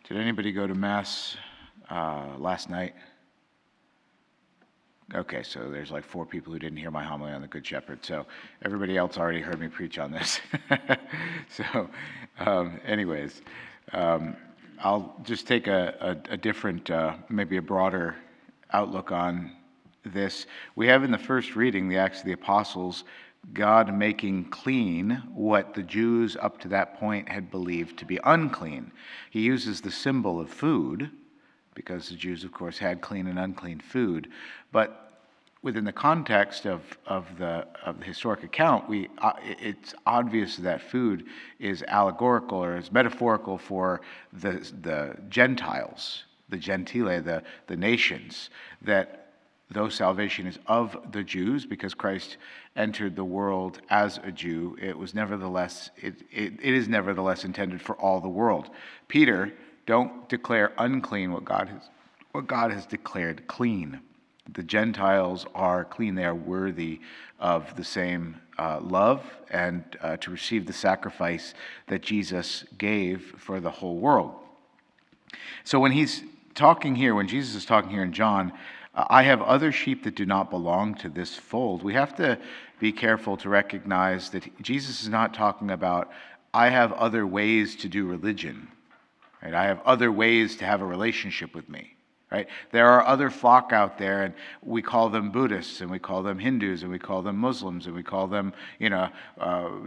Did anybody go to Mass last night? Okay, so there's like 4 people who didn't hear my homily on the Good Shepherd. So everybody else already heard me preach on this. So, anyways, I'll just take a different, maybe a broader outlook on this. We have in the first reading, the Acts of the Apostles, God making clean what the Jews up to that point had believed to be unclean. He uses the symbol of food, because the Jews, of course, had clean and unclean food. But within the context of the historic account, it's obvious that food is allegorical or is metaphorical for the Gentiles, the Gentile, the nations, that though salvation is of the Jews, because Christ entered the world as a Jew, it is nevertheless intended for all the world. Peter, don't declare unclean what God has declared clean. The Gentiles are clean. They are worthy of the same love and to receive the sacrifice that Jesus gave for the whole world. So when Jesus is talking here in John, I have other sheep that do not belong to this fold. We have to be careful to recognize that Jesus is not talking about, I have other ways to do religion. Right? I have other ways to have a relationship with me. Right? There are other flock out there, and we call them Buddhists, and we call them Hindus, and we call them Muslims, and we call them,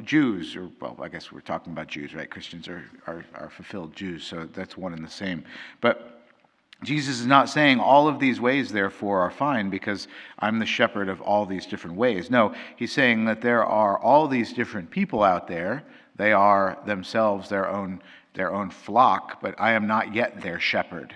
Jews. Or, well, I guess we're talking about Jews, right? Christians are fulfilled Jews, so that's one and the same. But Jesus is not saying all of these ways, therefore, are fine because I'm the shepherd of all these different ways. No, he's saying that there are all these different people out there. They are themselves their own flock, but I am not yet their shepherd.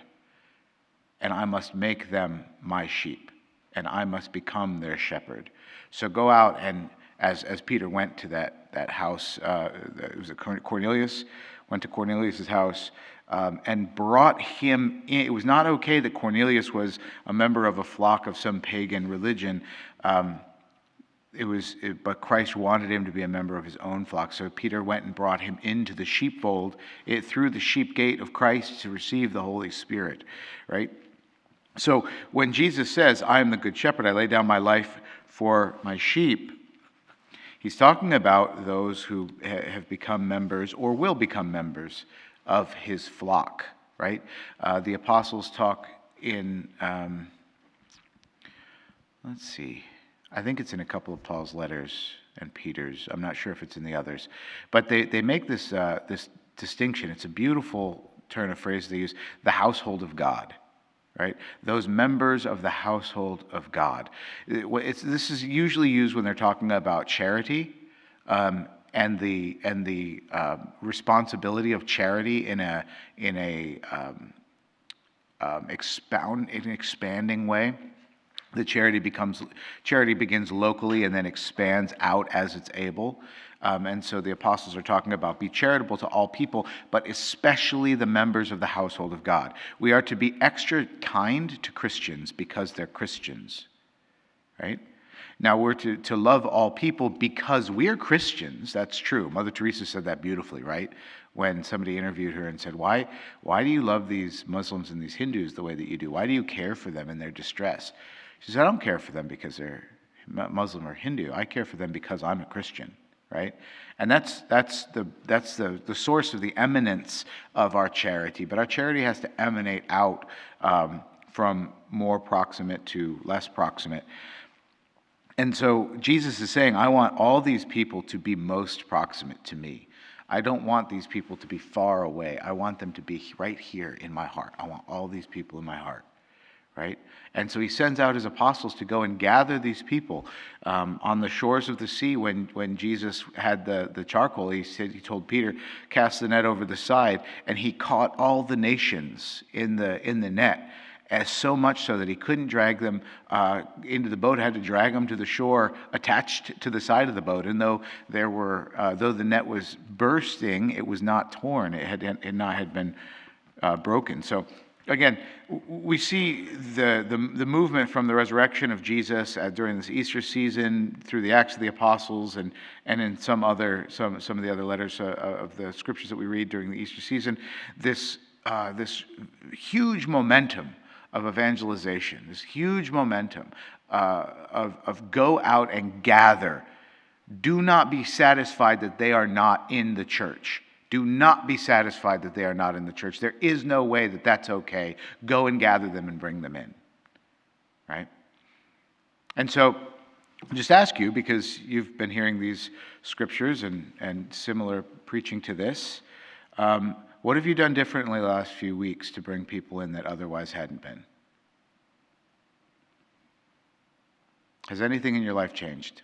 And I must make them my sheep, and I must become their shepherd. So go out, and as Peter went to that house, it was Cornelius, went to Cornelius' house, and brought him in. It was not okay that Cornelius was a member of a flock of some pagan religion. But Christ wanted him to be a member of his own flock. So Peter went and brought him into the sheepfold through the sheep gate of Christ to receive the Holy Spirit, right? So when Jesus says, I am the good shepherd, I lay down my life for my sheep, he's talking about those who have become members or will become members of his flock, right? The apostles talk in, let's see, I think it's in a couple of Paul's letters and Peter's. I'm not sure if it's in the others. But they make this distinction. It's a beautiful turn of phrase they use, the household of God. Right? Those members of the household of God. This is usually used when they're talking about charity and the responsibility of charity in an expanding way. The charity begins locally and then expands out as it's able. And so the apostles are talking about be charitable to all people, but especially the members of the household of God. We are to be extra kind to Christians because they're Christians, right? Now we're to love all people because we're Christians. That's true. Mother Teresa said that beautifully, right? When somebody interviewed her and said, why do you love these Muslims and these Hindus the way that you do? Why do you care for them in their distress? She said, I don't care for them because they're Muslim or Hindu. I care for them because I'm a Christian. Right, and that's the source of the eminence of our charity. But our charity has to emanate out from more proximate to less proximate. And so Jesus is saying, I want all these people to be most proximate to me. I don't want these people to be far away. I want them to be right here in my heart. I want all these people in my heart. Right? And so he sends out his apostles to go and gather these people on the shores of the sea. When Jesus had the charcoal, he told Peter, cast the net over the side, and he caught all the nations in the net, as so much so that he couldn't drag them into the boat, had to drag them to the shore attached to the side of the boat. And though the net was bursting, it was not torn. It had not been broken. So again, we see the movement from the resurrection of Jesus during this Easter season through the Acts of the Apostles and in some of the other letters of the scriptures that we read during the Easter season. This this huge momentum of evangelization, this huge momentum of go out and gather. Do not be satisfied that they are not in the church. Do not be satisfied that they are not in the church. There is no way that that's okay. Go and gather them and bring them in. Right? And so, I'll just ask you, because you've been hearing these scriptures and similar preaching to this, what have you done differently the last few weeks to bring people in that otherwise hadn't been? Has anything in your life changed?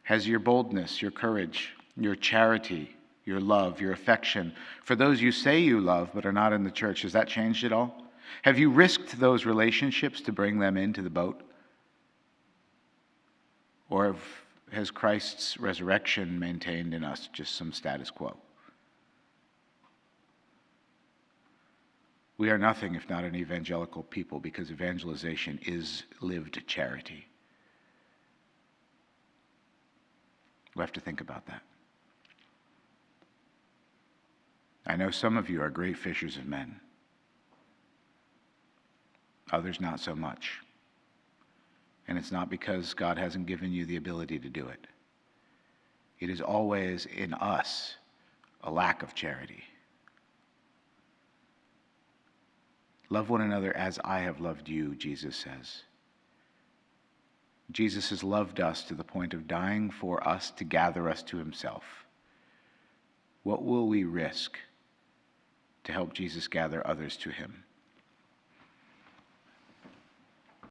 Has your boldness, your courage, your charity, your love, your affection for those you say you love but are not in the church, has that changed at all? Have you risked those relationships to bring them into the boat? Or has Christ's resurrection maintained in us just some status quo? We are nothing if not an evangelical people, because evangelization is lived charity. We have to think about that. I know some of you are great fishers of men. Others not so much. And it's not because God hasn't given you the ability to do it. It is always in us a lack of charity. Love one another as I have loved you, Jesus says. Jesus has loved us to the point of dying for us to gather us to himself. What will we risk to help Jesus gather others to him?